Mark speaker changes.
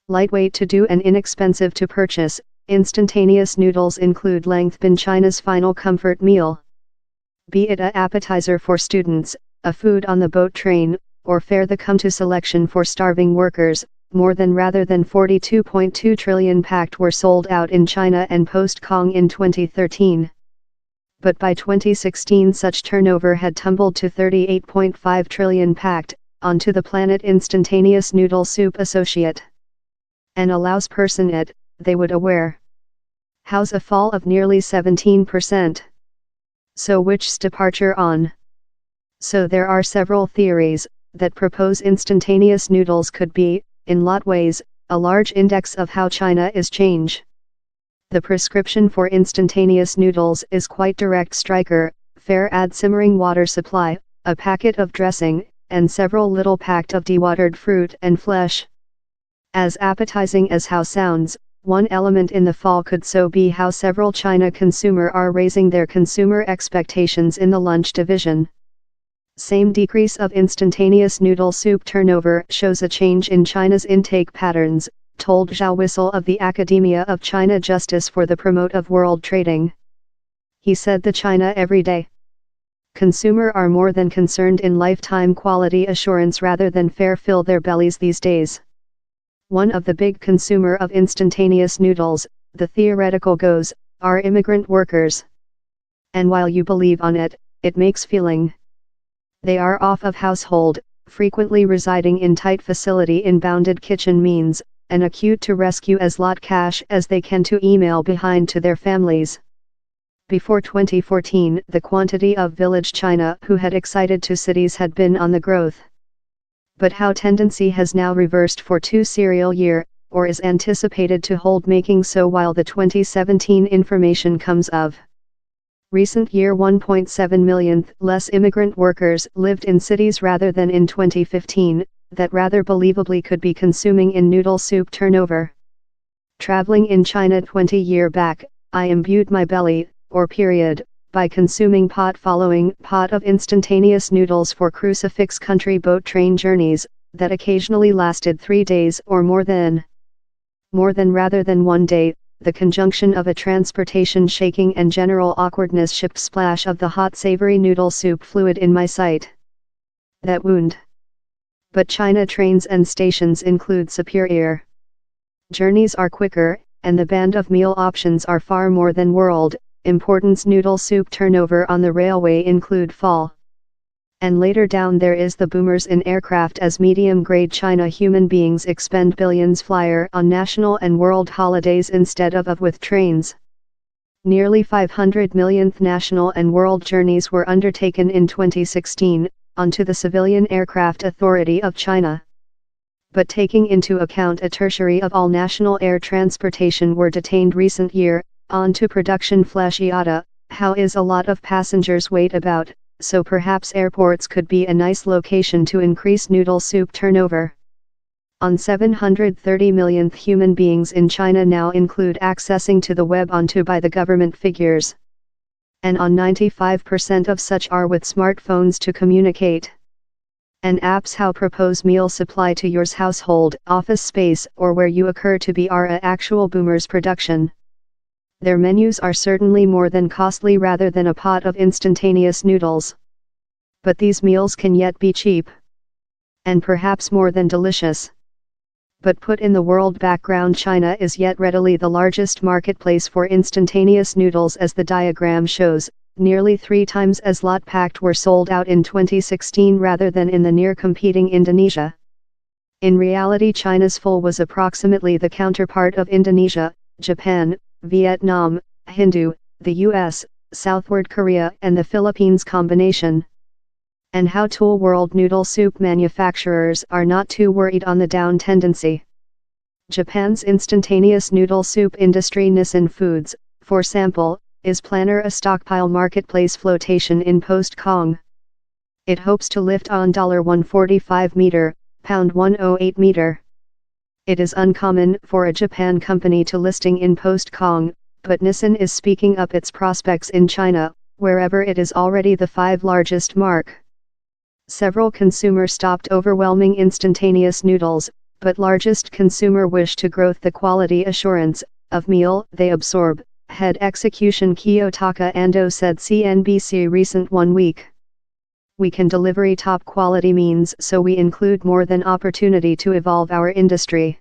Speaker 1: Lightweight to do and inexpensive to purchase, instantaneous noodles include been China's final comfort meal. Be it a appetizer for students, a food on the boat train, or fare the come-to selection for starving workers, rather than 42.2 trillion packed were sold out in China and post-Kong in 2013. But by 2016 such turnover had tumbled to 38.5 trillion packed, onto the Planet Instantaneous Noodle Soup Associate. And allows person it, they would aware. How's a fall of nearly 17%? So which's departure on? So there are several theories that propose instantaneous noodles could be, in lot ways, a large index of how China is change. The prescription for instantaneous noodles is quite direct striker, fare add simmering water supply, a packet of dressing, and several little packed of dewatered fruit and flesh. As appetizing as how sounds, one element in the fall could so be how several China consumer are raising their consumer expectations in the lunch division. Same decrease of instantaneous noodle soup turnover shows a change in China's intake patterns, told Zhao Wissel of the Academia of China Justice for the Promote of World Trading. He said the China everyday consumer are more than concerned in lifetime quality assurance rather than fare fill their bellies these days. One of the big consumer of instantaneous noodles, the theoretical goes, are immigrant workers. And while you believe on it, it makes feeling. They are off of household, frequently residing in tight facility in bounded kitchen means, and acute to rescue as lot cash as they can to email behind to their families. Before 2014, the quantity of village China who had excited to cities had been on the growth. But how tendency has now reversed for 2 serial year, or is anticipated to hold making so while the 2017 information comes of. Recent year 1.7 million less immigrant workers lived in cities rather than in 2015, that rather believably could be consuming in noodle soup turnover. Traveling in China 20 year back, I imbued my belly, or period, by consuming pot following pot of instantaneous noodles for crucifix country boat train journeys, that occasionally lasted 3 days or more than rather than 1 day. The conjunction of a transportation shaking and general awkwardness shipped splash of the hot savory noodle soup fluid in my sight. That wound. But China trains and stations include superior. Journeys are quicker, and the band of meal options are far more than world importance. Noodle soup turnover on the railway include fall. And later down there is the boomers in aircraft as medium-grade China human beings expend billions flyer on national and world holidays instead of with trains. Nearly 500 millionth national and world journeys were undertaken in 2016, onto the Civilian Aircraft Authority of China. But taking into account a tertiary of all national air transportation were detained recent year, onto production flash IATA, how is a lot of passengers wait about. So perhaps airports could be a nice location to increase noodle soup turnover. On 730 millionth human beings in China now include accessing to the web onto by the government figures. And on 95% of such are with smartphones to communicate. And apps how propose meal supply to yours household, office space or where you occur to be are a actual boomers production. Their menus are certainly more than costly rather than a pot of instantaneous noodles. But these meals can yet be cheap. And perhaps more than delicious. But put in the world background, China is yet readily the largest marketplace for instantaneous noodles, as the diagram shows. Nearly 3 times as lot packed were sold out in 2016 rather than in the near competing Indonesia. In reality, China's full was approximately the counterpart of Indonesia, Japan, Vietnam, Hindu, the US, Southward Korea and the Philippines combination. And how tool world noodle soup manufacturers are not too worried on the down tendency. Japan's instantaneous noodle soup industry Nissin Foods, for sample, is planner a stockpile marketplace flotation in post-Kong. It hopes to lift on $145 meter, pound 108 meter. It is uncommon for a Japan company to listing in post-Kong, but Nissin is speaking up its prospects in China, wherever it is already the 5th largest mark. Several consumers stopped overwhelming instantaneous noodles, but largest consumer wish to growth the quality assurance of meal they absorb, head execution Kiyotaka Ando said CNBC recent 1 week. We can delivery top quality means so we include more than opportunity to evolve our industry.